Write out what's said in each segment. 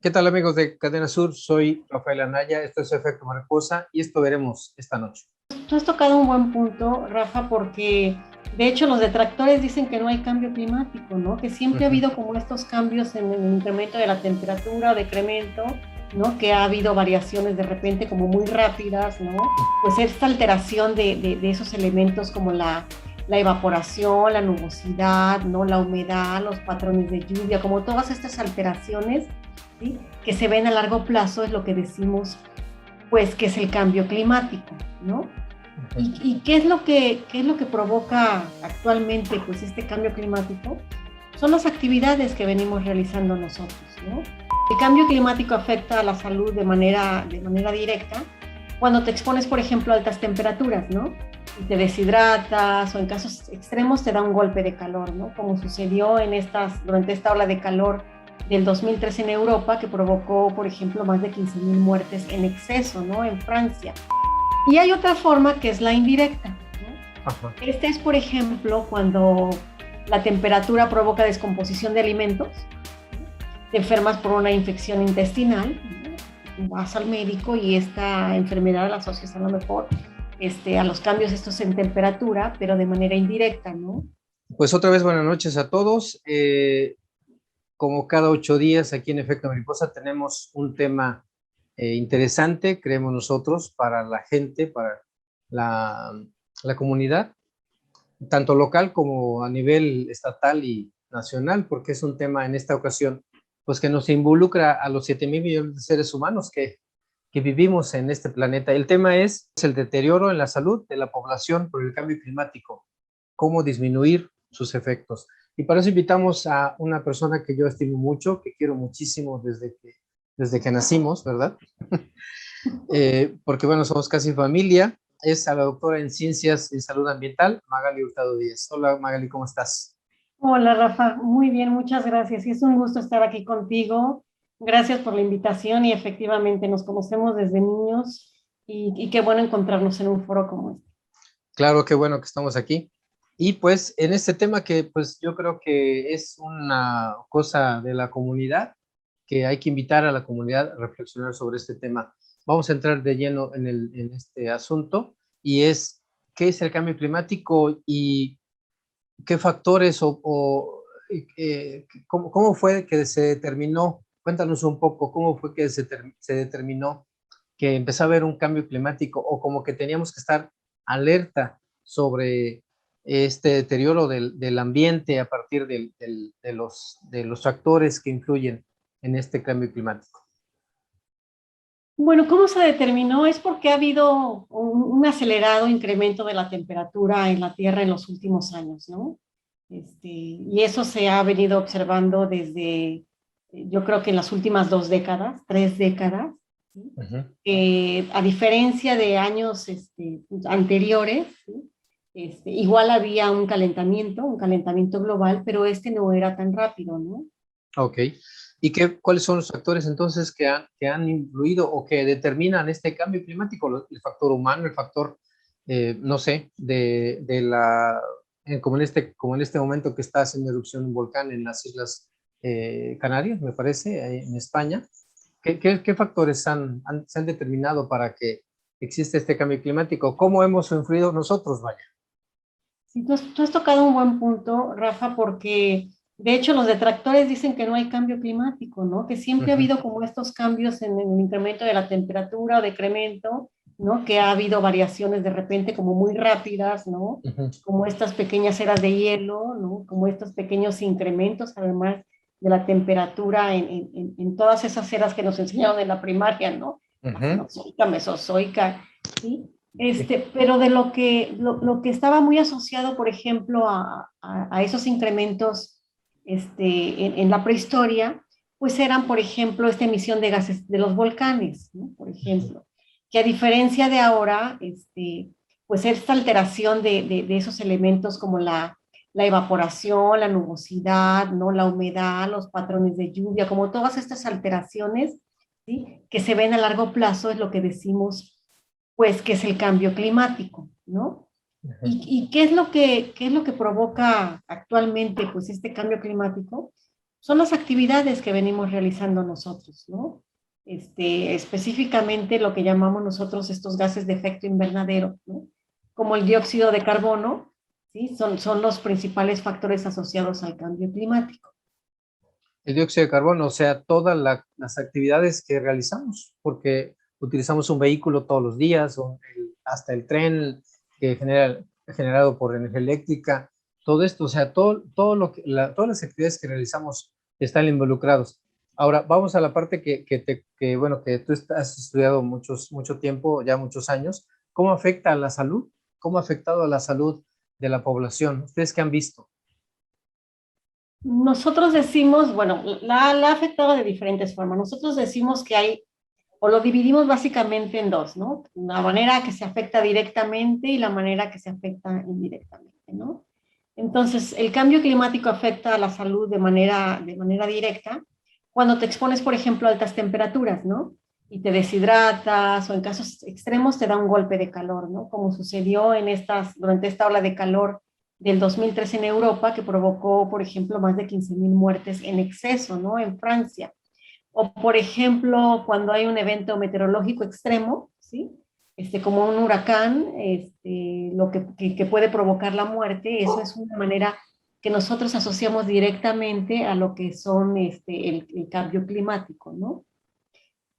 ¿Qué tal amigos de Cadena Sur? Soy Rafael Anaya, esto es Efecto Mariposa y esto veremos esta noche. Tú has tocado un buen punto, Rafa, porque de hecho los detractores dicen que no hay cambio climático, ¿no? Que siempre ha Ujú. habido como estos cambios en el incremento de la temperatura o decremento, ¿no? Que ha habido variaciones de repente como muy rápidas, ¿no? Pues esta alteración de esos elementos como la evaporación, la nubosidad, ¿no? La humedad, los patrones de lluvia, como todas estas alteraciones, ¿sí? Que se ven a largo plazo es lo que decimos pues que es el cambio climático, ¿no? ¿Y qué es lo que provoca actualmente pues este cambio climático? Son las actividades que venimos realizando nosotros, ¿no? El cambio climático afecta a la salud de manera directa cuando te expones, por ejemplo, a altas temperaturas, ¿no? Y te deshidratas o en casos extremos te da un golpe de calor, ¿no? Como sucedió durante esta ola de calor del 2003 en Europa, que provocó, por ejemplo, más de 15,000 muertes en exceso, ¿no? En Francia. Y hay otra forma que es la indirecta, ¿no? Ajá. Este es, por ejemplo, cuando la temperatura provoca descomposición de alimentos, te enfermas por una infección intestinal, ¿no? Vas al médico y esta enfermedad la asocias a lo mejor a los cambios estos en temperatura, pero de manera indirecta, ¿no? Pues otra vez buenas noches a todos. Como cada 8 días aquí en Efecto Mariposa tenemos un tema interesante, creemos nosotros, para la gente, para la, la comunidad, tanto local como a nivel estatal y nacional, porque es un tema en esta ocasión pues que nos involucra a los 7,000 millones de seres humanos que vivimos en este planeta. El tema es el deterioro en la salud de la población por el cambio climático, cómo disminuir sus efectos. Y para eso invitamos a una persona que yo estimo mucho, que quiero muchísimo desde que nacimos, ¿verdad? Porque bueno, somos casi familia. Es a la doctora en Ciencias y Salud Ambiental, Magali Hurtado Díaz. Hola Magali, ¿cómo estás? Hola Rafa, muy bien, muchas gracias. Y es un gusto estar aquí contigo. Gracias por la invitación y efectivamente nos conocemos desde niños y qué bueno encontrarnos en un foro como este. Claro, qué bueno que estamos aquí. Y pues en este tema que pues yo creo que es una cosa de la comunidad, que hay que invitar a la comunidad a reflexionar sobre este tema. Vamos a entrar de lleno en este asunto y es qué es el cambio climático y qué factores cómo fue que se determinó, cuéntanos un poco, cómo fue que se determinó que empezó a haber un cambio climático o como que teníamos que estar alerta sobre este deterioro del ambiente a partir de los factores que influyen en este cambio climático. Bueno, ¿cómo se determinó? Es porque ha habido un acelerado incremento de la temperatura en la Tierra en los últimos años, ¿no? Y eso se ha venido observando desde, yo creo que en las últimas 2 décadas, 3 décadas, ¿sí? Uh -huh. A diferencia de años anteriores, ¿sí? Igual había un calentamiento global, pero no era tan rápido, ¿no? Ok. ¿Y cuáles son los factores entonces que han influido o que determinan este cambio climático? El factor humano, el factor, no sé, como en este momento que está haciendo erupción un volcán en las Islas Canarias, me parece, en España. ¿Qué factores se han determinado para que exista este cambio climático? ¿Cómo hemos influido nosotros, vaya? Sí, tú has tocado un buen punto, Rafa, porque de hecho los detractores dicen que no hay cambio climático, ¿no? Que Uh siempre ha -huh. habido como estos cambios en el incremento de la temperatura o decremento, ¿no? Que ha habido variaciones de repente como muy rápidas, ¿no? Uh -huh. Como estas pequeñas eras de hielo, ¿no? Como estos pequeños incrementos, además de la temperatura en todas esas eras que nos enseñaron en la primaria, ¿no? Uh La -huh. cenozoica, mesozoica, ¿sí? Sí. Pero de lo que estaba muy asociado, por ejemplo, a esos incrementos en la prehistoria, pues eran, por ejemplo, esta emisión de gases de los volcanes, ¿no? Por ejemplo, que a diferencia de ahora, pues esta alteración de esos elementos como la evaporación, la nubosidad, ¿no? La humedad, los patrones de lluvia, como todas estas alteraciones, ¿sí? Que se ven a largo plazo, es lo que decimos pues que es el cambio climático, ¿no? Uh -huh. ¿Y qué es lo que provoca actualmente pues este cambio climático? son las actividades que venimos realizando nosotros, ¿no? Específicamente lo que llamamos nosotros estos gases de efecto invernadero, ¿no? Como el dióxido de carbono, ¿sí? Son los principales factores asociados al cambio climático. El dióxido de carbono, o sea, todas las actividades que realizamos, porque utilizamos un vehículo todos los días, hasta el tren que generado por energía eléctrica, todo esto, o sea, todo lo que, todas las actividades que realizamos están involucrados. Ahora, vamos a la parte bueno, que tú has estudiado mucho tiempo, ya muchos años. ¿Cómo afecta a la salud? ¿Cómo ha afectado a la salud de la población? ¿Ustedes qué han visto? Nosotros decimos, bueno, la ha afectado de diferentes formas. Nosotros decimos que hay, o lo dividimos básicamente en dos, ¿no? La manera que se afecta directamente y la manera que se afecta indirectamente, ¿no? Entonces, el cambio climático afecta a la salud de manera directa cuando te expones, por ejemplo, a altas temperaturas, ¿no? Y te deshidratas o en casos extremos te da un golpe de calor, ¿no? Como sucedió durante esta ola de calor del 2003 en Europa, que provocó, por ejemplo, más de 15,000 muertes en exceso, ¿no? En Francia. O, por ejemplo, cuando hay un evento meteorológico extremo, ¿sí? Como un huracán, lo que puede provocar la muerte, eso es una manera que nosotros asociamos directamente a lo que son el cambio climático, ¿no?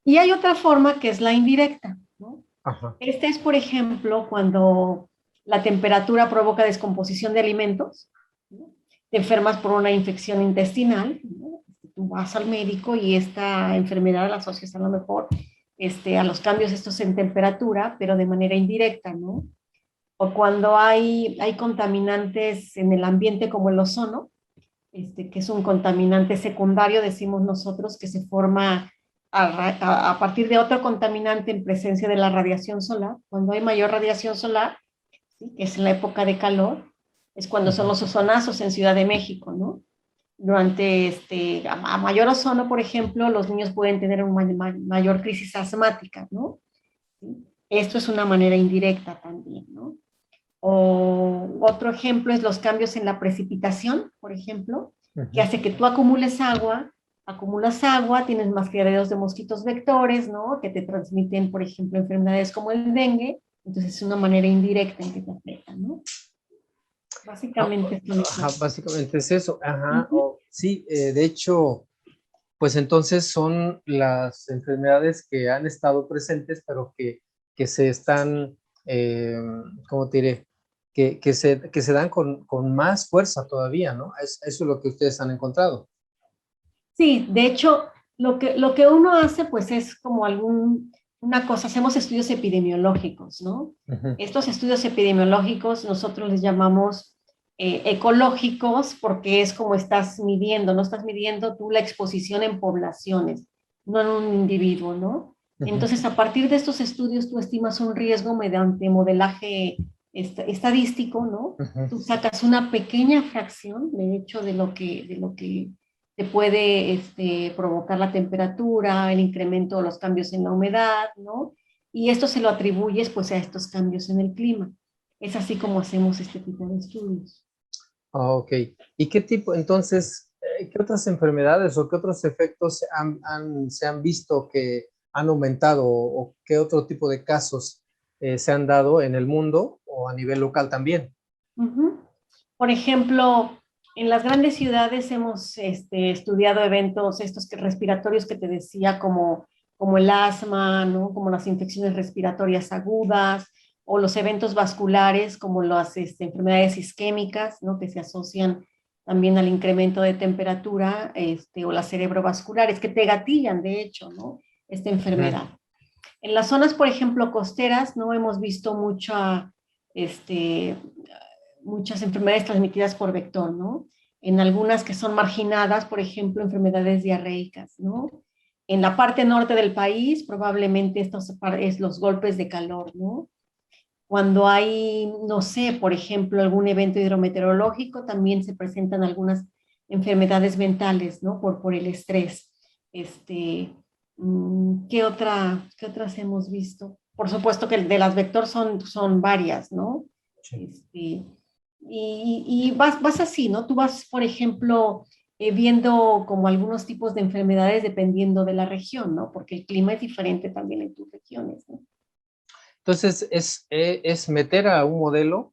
Y hay otra forma que es la indirecta, ¿no? Ajá. Esta es, por ejemplo, cuando la temperatura provoca descomposición de alimentos, ¿no? Te enfermas por una infección intestinal, ¿no? Tú vas al médico y esta enfermedad la asocias a lo mejor a los cambios estos en temperatura, pero de manera indirecta, ¿no? O cuando hay contaminantes en el ambiente como el ozono, que es un contaminante secundario, decimos nosotros, que se forma a partir de otro contaminante en presencia de la radiación solar. Cuando hay mayor radiación solar, ¿sí? Que es en la época de calor, es cuando son los ozonazos en Ciudad de México, ¿no? Durante a mayor ozono, por ejemplo, los niños pueden tener una mayor crisis asmática, ¿no? ¿Sí? Esto es una manera indirecta también, ¿no? O otro ejemplo es los cambios en la precipitación, por ejemplo, que hace que tú acumulas agua, tienes más criaderos de mosquitos vectores, ¿no? Que te transmiten, por ejemplo, enfermedades como el dengue, entonces es una manera indirecta en que te afecta, ¿no? Básicamente es Ajá, básicamente es eso. Ajá, uh-huh. sí, de hecho, pues entonces son las enfermedades que han estado presentes, pero que se están, ¿cómo te diré? Que se dan con más fuerza todavía, ¿no? Eso es lo que ustedes han encontrado. Sí, de hecho, lo que uno hace, pues es como una cosa, hacemos estudios epidemiológicos, ¿no? Uh-huh. Estos estudios epidemiológicos nosotros les llamamos ecológicos porque es como estás midiendo, no estás midiendo tú la exposición en poblaciones, no en un individuo, ¿no? Uh-huh. Entonces, a partir de estos estudios, tú estimas un riesgo mediante modelaje estadístico, ¿no? Uh-huh. Tú sacas una pequeña fracción, de hecho, de lo que te puede provocar la temperatura, el incremento de los cambios en la humedad, ¿no? Y esto se lo atribuyes pues a estos cambios en el clima. Es así como hacemos este tipo de estudios. Ok. ¿Y qué tipo, entonces, qué otras enfermedades o qué otros efectos se han visto que han aumentado o qué otro tipo de casos se han dado en el mundo o a nivel local también? Uh-huh. Por ejemplo, en las grandes ciudades hemos estudiado eventos estos respiratorios que te decía, como el asma, ¿no? Como las infecciones respiratorias agudas, o los eventos vasculares, como las enfermedades isquémicas, ¿no? Que se asocian también al incremento de temperatura, o las cerebrovasculares, que te gatillan, de hecho, ¿no? Esta enfermedad. Uh-huh. En las zonas, por ejemplo, costeras, no hemos visto muchas enfermedades transmitidas por vector, ¿no? En algunas que son marginadas, por ejemplo, enfermedades diarreicas, ¿no? En la parte norte del país, probablemente estos es los golpes de calor, ¿no? Cuando hay, no sé, por ejemplo, algún evento hidrometeorológico, también se presentan algunas enfermedades mentales, ¿no? Por el estrés. ¿Qué otras hemos visto? Por supuesto que de las vector son varias, ¿no? Sí. Y vas así, ¿no? Tú vas, por ejemplo, viendo como algunos tipos de enfermedades dependiendo de la región, ¿no? Porque el clima es diferente también en tus regiones, ¿no? Entonces, es meter a un modelo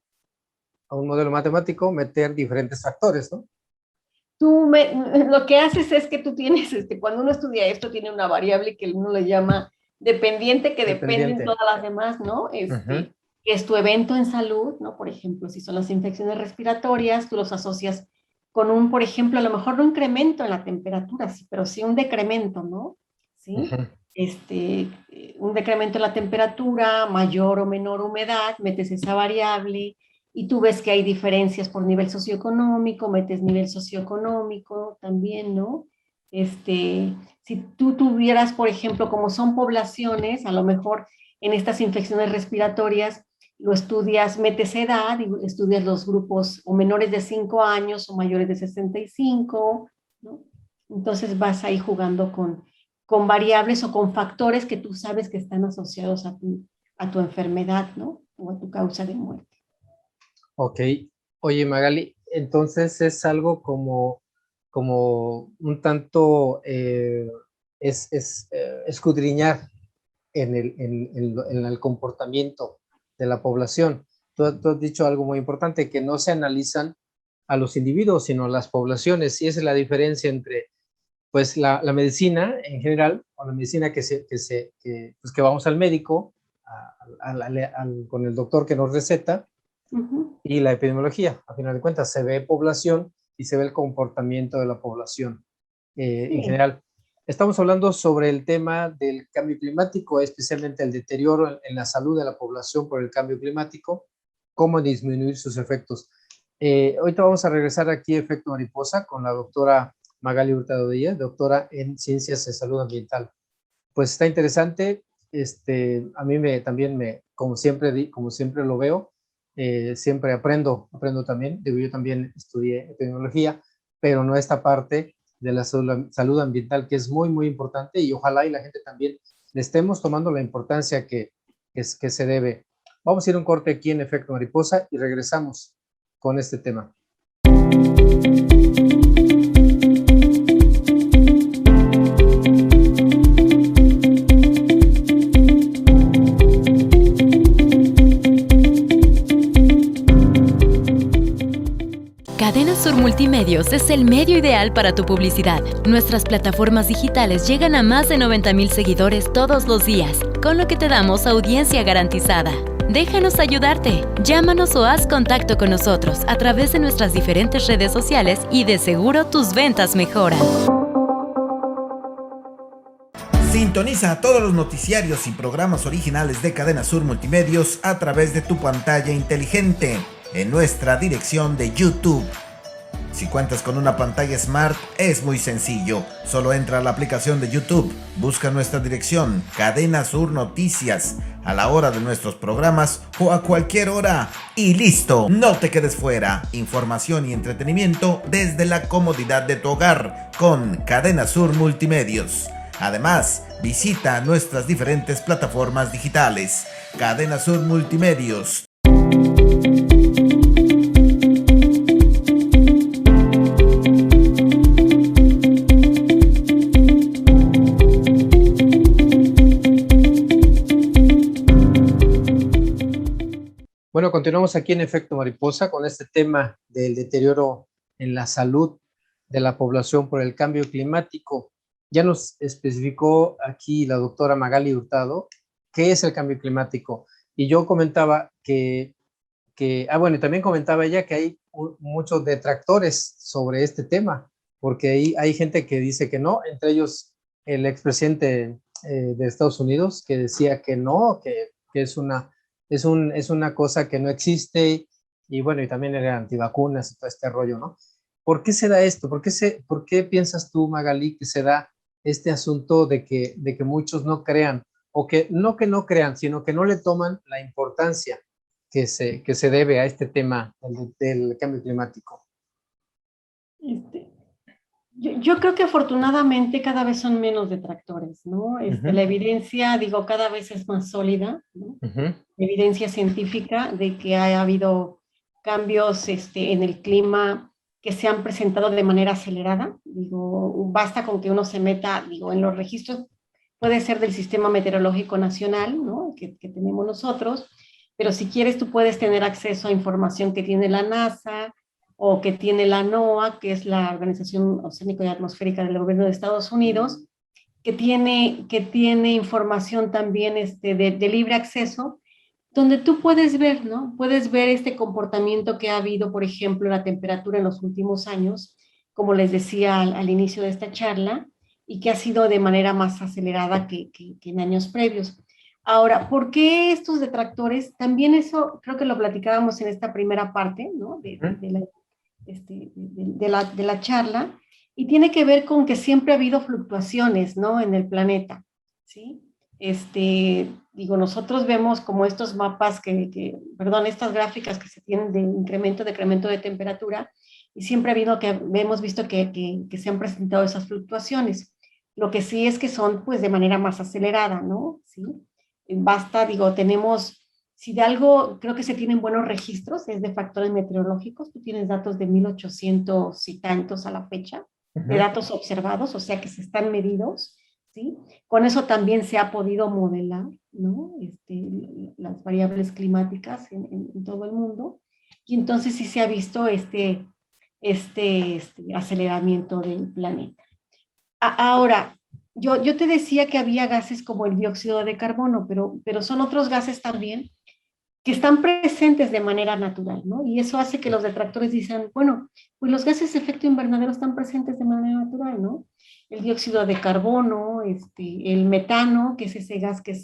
matemático, meter diferentes factores, ¿no? Lo que haces es que tú tienes, cuando uno estudia esto, tiene una variable que uno le llama dependiente, que dependen Dependiente. todas las demás, ¿no? Ujú. Que es tu evento en salud, ¿no? Por ejemplo, si son las infecciones respiratorias, tú los asocias con un, por ejemplo, a lo mejor no un incremento en la temperatura, sí, pero sí un decremento, ¿no? ¿Sí? Ujú. Un decremento en la temperatura, mayor o menor humedad, metes esa variable y tú ves que hay diferencias por nivel socioeconómico, metes nivel socioeconómico también, ¿no? Si tú tuvieras, por ejemplo, como son poblaciones, a lo mejor en estas infecciones respiratorias, lo estudias, metes edad y estudias los grupos o menores de 5 años o mayores de 65, ¿no? Entonces vas ahí jugando con variables o con factores que tú sabes que están asociados a tu enfermedad, ¿no? O a tu causa de muerte. Ok. Oye, Magali, entonces es algo como un tanto escudriñar en el comportamiento de la población. Tú has dicho algo muy importante, que no se analizan a los individuos, sino a las poblaciones, y esa es la diferencia entre pues la medicina en general, o la medicina pues, que vamos al médico, con el doctor que nos receta, y la epidemiología. A final de cuentas, se ve población y se ve el comportamiento de la población en Sí. general. Estamos hablando sobre el tema del cambio climático, especialmente el deterioro en la salud de la población por el cambio climático, cómo disminuir sus efectos. Ahorita vamos a regresar aquí a Efecto Mariposa con la doctora Magali Hurtado Díaz, doctora en Ciencias de Salud Ambiental. Pues está interesante. A mí como siempre lo veo, siempre aprendo también. Digo, yo también estudié tecnología, pero no esta parte de la salud ambiental, que es muy, muy importante, y ojalá y la gente también le estemos tomando la importancia que se debe. Vamos a ir a un corte aquí en Efecto Mariposa y regresamos con este tema. Cadena Sur Multimedios es el medio ideal para tu publicidad. Nuestras plataformas digitales llegan a más de 90,000 seguidores todos los días, con lo que te damos audiencia garantizada. Déjanos ayudarte. Llámanos o haz contacto con nosotros a través de nuestras diferentes redes sociales y de seguro tus ventas mejoran. Sintoniza todos los noticiarios y programas originales de Cadena Sur Multimedios a través de tu pantalla inteligente en nuestra dirección de YouTube. Si cuentas con una pantalla Smart, es muy sencillo. Solo entra a la aplicación de YouTube, busca nuestra dirección, Cadena Sur Noticias, a la hora de nuestros programas o a cualquier hora. Y listo, no te quedes fuera. Información y entretenimiento desde la comodidad de tu hogar con Cadena Sur Multimedios. Además, visita nuestras diferentes plataformas digitales. Cadena Sur Multimedios. Bueno, continuamos aquí en Efecto Mariposa con este tema del deterioro en la salud de la población por el cambio climático. Ya nos especificó aquí la doctora Magali Hurtado qué es el cambio climático. Y yo comentaba bueno, y también comentaba ella que hay muchos detractores sobre este tema, porque hay gente que dice que no, entre ellos el expresidente de Estados Unidos, que decía que no, que es una cosa que no existe, y bueno, y también era antivacunas y todo este rollo, ¿no? ¿Por qué se da esto? ¿Por qué piensas tú, Magali, que se da este asunto de que muchos no crean, o que no crean, sino que no le toman la importancia que se debe a este tema del cambio climático? Este, yo creo que afortunadamente cada vez son menos detractores, ¿no? La evidencia, digo, cada vez es más sólida, ¿no? Evidencia científica de que ha habido cambios en el clima que se han presentado de manera acelerada. Digo, basta con que uno se meta, digo, en los registros, puede ser del Sistema Meteorológico Nacional, ¿no? que tenemos nosotros, pero si quieres tú puedes tener acceso a información que tiene la NASA o que tiene la NOAA, que es la Organización Oceánica y Atmosférica del Gobierno de Estados Unidos, que tiene información también de libre acceso, donde tú puedes ver, ¿no? Puedes ver este comportamiento que ha habido, por ejemplo, la temperatura en los últimos años, como les decía al inicio de esta charla, y que ha sido de manera más acelerada que en años previos. Ahora, ¿por qué estos detractores? También eso creo que lo platicábamos en esta primera parte, ¿no? De la charla, y tiene que ver con que siempre ha habido fluctuaciones, ¿no? En el planeta, ¿sí? Digo, nosotros vemos como estos mapas perdón, estas gráficas que se tienen de incremento, decremento de temperatura, y siempre hemos visto que se han presentado esas fluctuaciones. Lo que sí es que son, pues, de manera más acelerada, ¿no? ¿Sí? Basta, digo, si de algo creo que se tienen buenos registros, es de factores meteorológicos. Tú tienes datos de 1800 y tantos a la fecha, de datos observados, o sea que se están medidos, ¿sí? Con eso también se ha podido modelar, ¿no? Las variables climáticas en todo el mundo, y entonces sí se ha visto este aceleramiento del planeta. Ahora, yo te decía que había gases como el dióxido de carbono, pero son otros gases también que están presentes de manera natural, ¿no? Y eso hace que los detractores dicen, bueno, pues los gases de efecto invernadero están presentes de manera natural, ¿no? El dióxido de carbono, el metano, que es ese gas que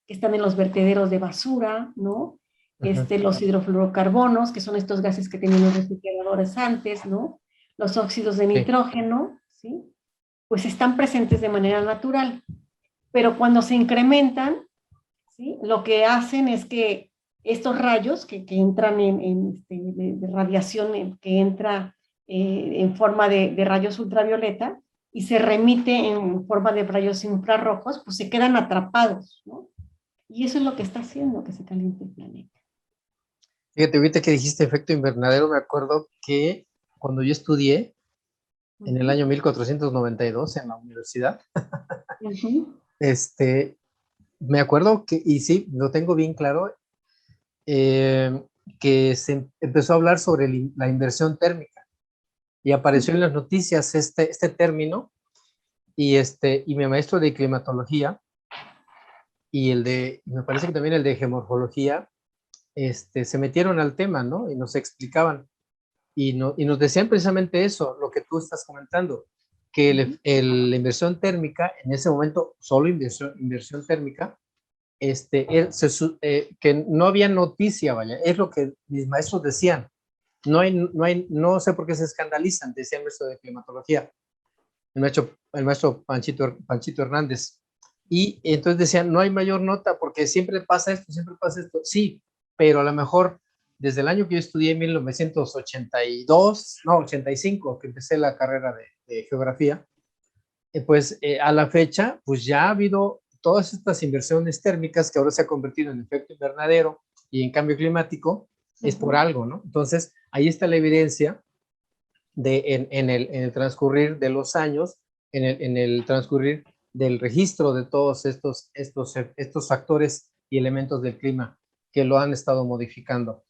están en los vertederos de basura, ¿no? Los hidrofluorocarbonos, que son estos gases que tenían los refrigeradores antes, ¿no? Los óxidos de nitrógeno, ¿sí? Pues están presentes de manera natural. Pero cuando se incrementan, ¿sí? Lo que hacen es que estos rayos que entran de radiación que entra en forma de rayos ultravioleta y se remite en forma de rayos infrarrojos, pues se quedan atrapados, ¿no? Y eso es lo que está haciendo que se caliente el planeta. Fíjate, ahorita que dijiste efecto invernadero, me acuerdo que cuando yo estudié en el año 1492 en la universidad, me acuerdo que, y sí, lo tengo bien claro, que se empezó a hablar sobre la inversión térmica y apareció en las noticias este término, y mi maestro de climatología y me parece que también el de geomorfología, se metieron al tema, ¿no? Y nos explicaban y nos decían precisamente eso, lo que tú estás comentando, que la inversión térmica, en ese momento solo inversión térmica, que no había noticia, vaya, es lo que mis maestros decían. No sé por qué se escandalizan, decía el maestro de climatología, el maestro Panchito Hernández. Y entonces decían, no hay mayor nota porque siempre pasa esto. Sí, pero a lo mejor desde el año que yo estudié, en 1985, que empecé la carrera de geografía, pues a la fecha, pues ya ha habido todas estas inversiones térmicas que ahora se ha convertido en efecto invernadero y en cambio climático, es por algo, ¿no? Entonces, ahí está la evidencia en el transcurrir de los años, en el transcurrir del registro de todos estos factores y elementos del clima que lo han estado modificando.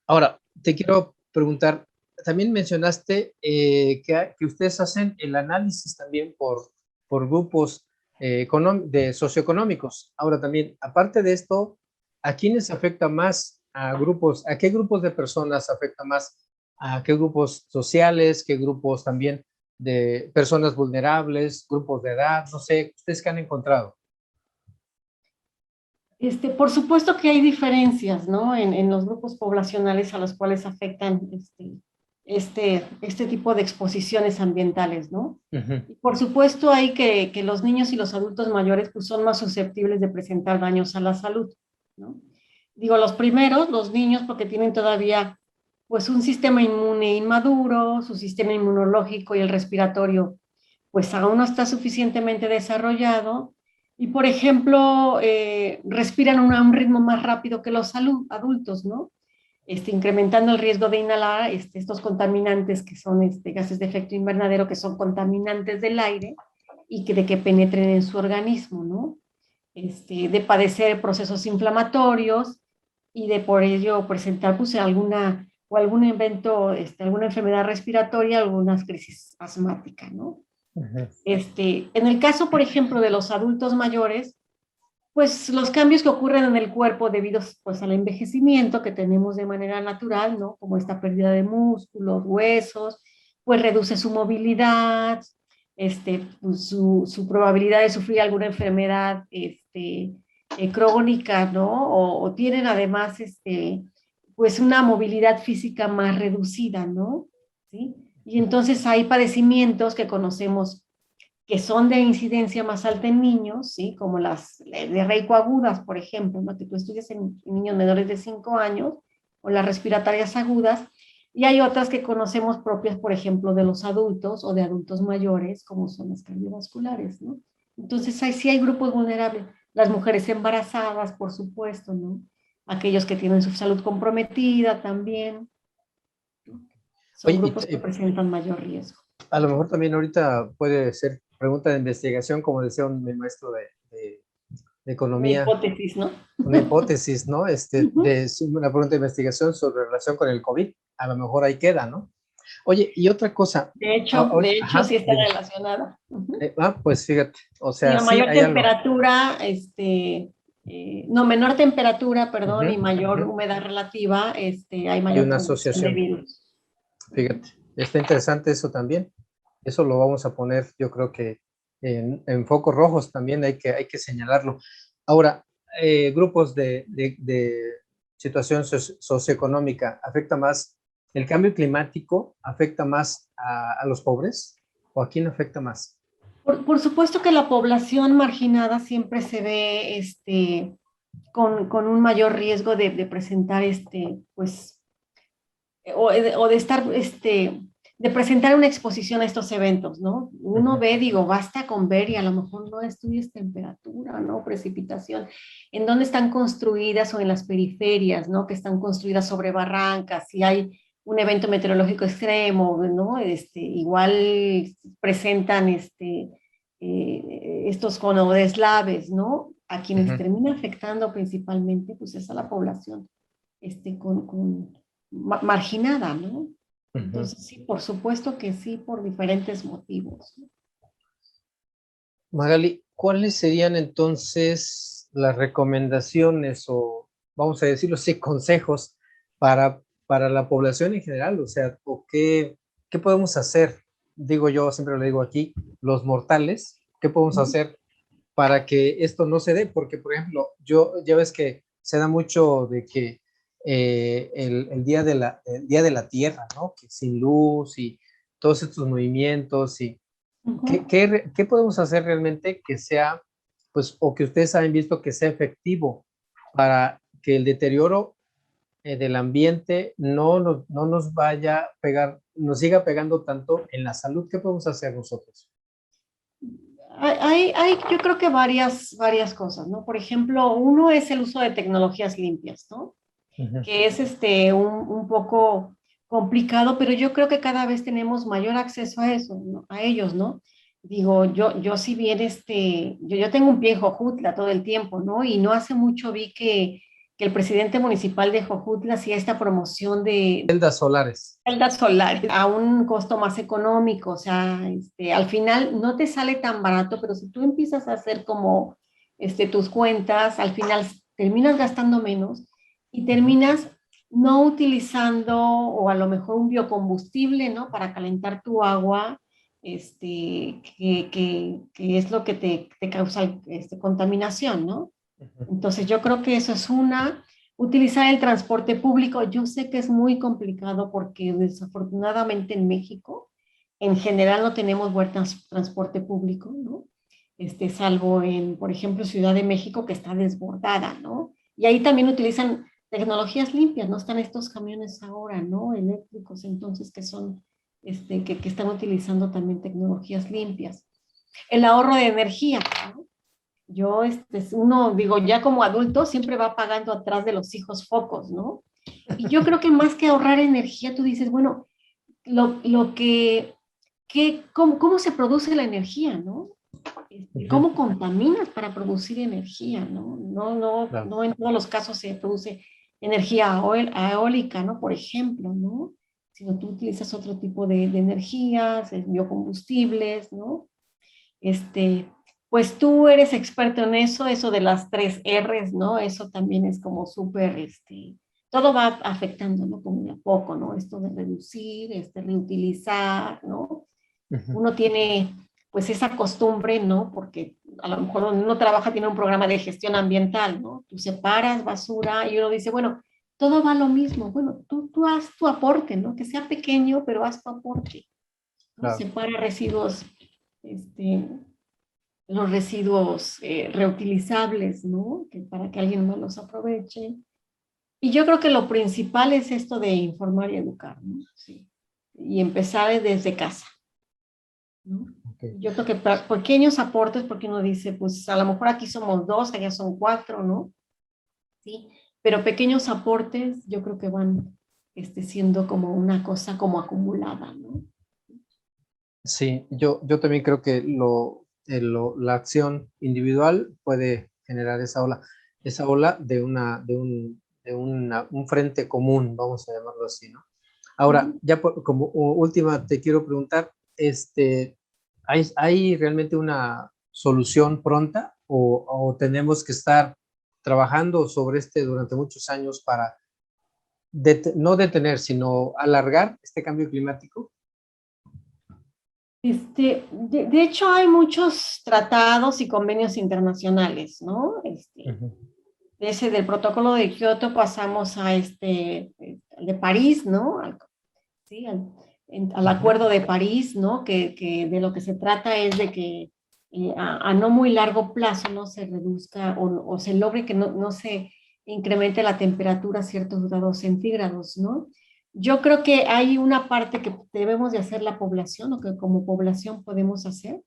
Ahora, te quiero preguntar, también mencionaste que ustedes hacen el análisis también por grupos socioeconómicos. Ahora también, aparte de esto, ¿a quiénes afecta más? ¿A qué grupos de personas afecta más? ¿A qué grupos sociales? ¿Qué grupos también de personas vulnerables? ¿Grupos de edad? No sé, ¿ustedes qué han encontrado? Por supuesto que hay diferencias, ¿no? En los grupos poblacionales a los cuales afectan este tipo de exposiciones ambientales, ¿no? Y por supuesto hay que los niños y los adultos mayores pues son más susceptibles de presentar daños a la salud, ¿no? Digo, los primeros, los niños, porque tienen todavía pues un sistema inmune inmaduro, su sistema inmunológico y el respiratorio pues aún no está suficientemente desarrollado, y por ejemplo respiran a un ritmo más rápido que los adultos, ¿no? incrementando el riesgo de inhalar estos contaminantes que son gases de efecto invernadero, que son contaminantes del aire y de que penetren en su organismo, ¿no? De padecer procesos inflamatorios y de por ello presentar pues algún evento, alguna enfermedad respiratoria, algunas crisis asmáticas, ¿no? Ujú. En el caso, por ejemplo, de los adultos mayores, pues los cambios que ocurren en el cuerpo debido pues al envejecimiento que tenemos de manera natural, ¿no? Como esta pérdida de músculos, huesos, pues reduce su movilidad, pues, su probabilidad de sufrir alguna enfermedad crónica, ¿no? O tienen además pues una movilidad física más reducida, ¿no? ¿Sí? Y entonces hay padecimientos que conocemos que son de incidencia más alta en niños, ¿sí? Como las diarreico agudas, por ejemplo, ¿no? Que tú estudias en niños menores de 5 años, o las respiratorias agudas, y hay otras que conocemos propias, por ejemplo, de los adultos o de adultos mayores, como son las cardiovasculares, ¿no? Entonces, sí hay grupos vulnerables. Las mujeres embarazadas, por supuesto, ¿no? Aquellos que tienen su salud comprometida también, ¿no? Son Oye, grupos que presentan mayor riesgo. a lo mejor también ahorita puede ser pregunta de investigación, como decía mi maestro de Una economía, hipótesis, ¿no? una hipótesis, ¿no? Uh-huh. Una pregunta de investigación sobre relación con el COVID. A lo mejor ahí queda, ¿no? Oye, y otra cosa. De hecho Ajá, sí está dime. relacionada. Uh-huh. Pues fíjate, o Y sea, a sí mayor hay algo. temperatura, no, menor temperatura, perdón, Ujú, y mayor ujú. humedad relativa, hay Hay mayor una transmisión de asociación, virus. fíjate. Está interesante eso también. Eso lo vamos a poner, yo creo que en focos rojos también hay que señalarlo. Ahora, grupos de situación socioeconómica, ¿afecta más el cambio climático? ¿Afecta más a los pobres? ¿O a quién afecta más? Por supuesto que la población marginada siempre se ve con un mayor riesgo de presentar pues o de estar, de presentar una exposición a estos eventos, ¿no? Uno Ujú. ve, digo, basta con ver y a lo mejor no estudies temperatura, ¿no? Precipitación, en dónde están construidas o en las periferias, ¿no? Que están construidas sobre barrancas, si hay un evento meteorológico extremo, ¿no? Igual presentan estos conodeslaves, ¿no? A quienes Ujú. termina afectando principalmente, pues es a la población, con marginada, ¿no? Ujú. Entonces, sí, por supuesto que sí, por diferentes motivos, ¿no? Magali, ¿cuáles serían entonces las recomendaciones o, vamos a decirlo así, consejos para la población en general? O sea, ¿o qué podemos hacer? Digo yo, siempre lo digo aquí, los mortales, ¿qué podemos hacer para que esto no se dé? Porque, por ejemplo, ya ves que se da mucho de que el día de la Tierra, ¿no? Que sin luz y todos estos movimientos y Uh-huh. ¿qué podemos hacer realmente que sea, pues, o que ustedes hayan visto que sea efectivo para que el deterioro del ambiente no nos vaya a pegar, nos siga pegando tanto en la salud? ¿Qué podemos hacer nosotros? Yo creo que varias cosas, ¿no? Por ejemplo, uno es el uso de tecnologías limpias, ¿no? Ujú. Que es un poco complicado, pero yo creo que cada vez tenemos mayor acceso a eso, ¿no? A ellos, ¿no? Digo, yo si bien yo tengo un pie en Jojutla todo el tiempo, ¿no? Y no hace mucho vi que el presidente municipal de Jojutla hacía esta promoción de Celdas solares. celdas solares a un costo más económico, o sea, al final no te sale tan barato, pero si tú empiezas a hacer como tus cuentas, al final terminas gastando menos y terminas no utilizando o a lo mejor un biocombustible, ¿no? Para calentar tu agua, que es lo que te causa contaminación, ¿no? Entonces yo creo que eso es utilizar el transporte público. Yo sé que es muy complicado porque desafortunadamente en México en general no tenemos buen transporte público, ¿no? Salvo en, por ejemplo, Ciudad de México que está desbordada, ¿no? Y ahí también utilizan tecnologías limpias, ¿no? Están estos camiones ahora, ¿no? Eléctricos, entonces que son, que están utilizando también tecnologías limpias. El ahorro de energía, ¿no? Uno, digo, ya como adulto siempre va pagando atrás de los hijos focos, ¿no? Y yo creo que más que ahorrar energía, tú dices, bueno, ¿cómo se produce la energía, ¿no? ¿Cómo contaminas para producir energía, ¿no? Claro. No en todos los casos se produce energía eólica, ¿no? Por ejemplo, ¿no? Sino tú utilizas otro tipo de energías, biocombustibles, ¿no? Pues tú eres experto en eso de las 3 Rs, ¿no? Eso también es como súper, todo va afectando, ¿no? Como de a poco, ¿no? Esto de reducir, reutilizar, ¿no? Ujú. Uno tiene pues esa costumbre, ¿no? Porque a lo mejor donde uno trabaja tiene un programa de gestión ambiental, ¿no? Tú separas basura y uno dice, bueno, todo va lo mismo. Bueno, tú haz tu aporte, ¿no? Que sea pequeño, pero haz tu aporte, ¿no? Claro. Separa residuos, los residuos reutilizables, ¿no? Para que alguien más los aproveche. Y yo creo que lo principal es esto de informar y educar, ¿no? Sí. Y empezar desde casa, ¿no? Okay. Yo creo que pequeños aportes, porque uno dice, pues a lo mejor aquí somos 2, allá son 4, ¿no? Sí, pero pequeños aportes yo creo que van siendo como una cosa como acumulada, ¿no? Sí, yo también creo que la acción individual puede generar esa ola un frente común, vamos a llamarlo así, ¿no? Ahora, ya como última, te quiero preguntar, ¿hay realmente una solución pronta o tenemos que estar trabajando sobre durante muchos años para no detener, sino alargar este cambio climático? De hecho, hay muchos tratados y convenios internacionales, ¿no? Ujú. Ese del protocolo de Kioto pasamos a de París, ¿no? Sí, al acuerdo de París, ¿no? Que de lo que se trata es de que a no muy largo plazo no se reduzca o se logre que no se incremente la temperatura a ciertos grados centígrados, ¿no? Yo creo que hay una parte que debemos de hacer la población o que como población podemos hacer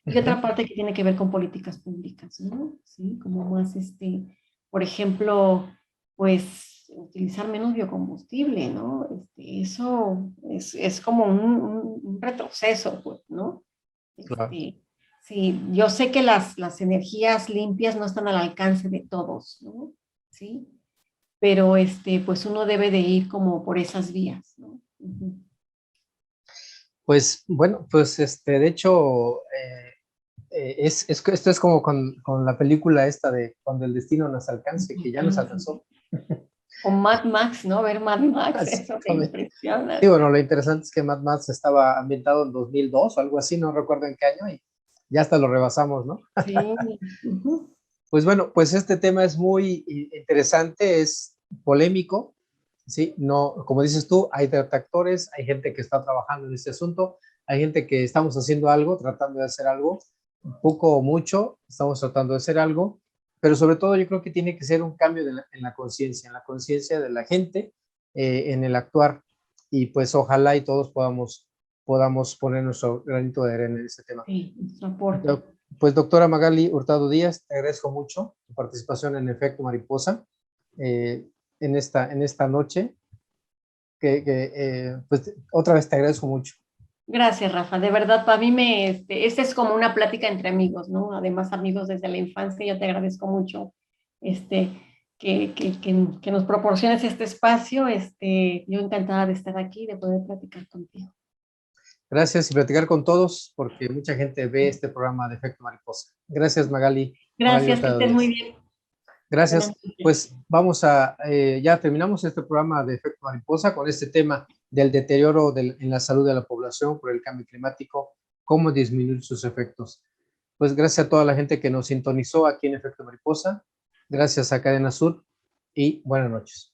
y Ujú. otra parte que tiene que ver con políticas públicas, ¿no? Sí, como más, por ejemplo, pues utilizar menos biocombustible, ¿no? Eso es como un retroceso, pues, ¿no? Claro. Sí, yo sé que las energías limpias no están al alcance de todos, ¿no? Sí, pero pues uno debe de ir como por esas vías, ¿no? Ujú. Pues bueno, pues de hecho, esto es como con la película esta de Cuando el destino nos alcance, que ya nos alcanzó. O Mad Max, ¿no? Ver Mad Max, eso te Exactamente. impresiona. Sí, bueno, lo interesante es que Mad Max estaba ambientado en 2002 o algo así, no recuerdo en qué año, y ya hasta lo rebasamos, ¿no? Sí. Ujú. Pues bueno, pues este tema es muy interesante, es polémico, ¿sí? No, como dices tú, hay detractores, hay gente que está trabajando en este asunto, hay gente que estamos haciendo algo, tratando de hacer algo, poco o mucho, estamos tratando de hacer algo, pero sobre todo yo creo que tiene que ser un cambio en la conciencia de la gente, en el actuar, y pues ojalá y todos podamos poner nuestro granito de arena en este tema. Sí, nuestro aporte. Pues doctora Magali Hurtado Díaz, te agradezco mucho tu participación en Efecto Mariposa en esta noche, pues otra vez te agradezco mucho. Gracias, Rafa. De verdad, para mí esta es como una plática entre amigos, ¿no? Además, amigos desde la infancia, yo te agradezco mucho que nos proporciones este espacio. Yo encantada de estar aquí, de poder platicar contigo. Gracias y platicar con todos porque mucha gente ve este programa de Efecto Mariposa. Gracias Magali Gracias, que Hurtado estés muy Díaz. bien. Buenas Gracias. noches. Pues ya terminamos este programa de Efecto Mariposa con este tema del deterioro en la salud de la población por el cambio climático, cómo disminuir sus efectos. Pues gracias a toda la gente que nos sintonizó aquí en Efecto Mariposa. Gracias a Cadena Sur y buenas noches.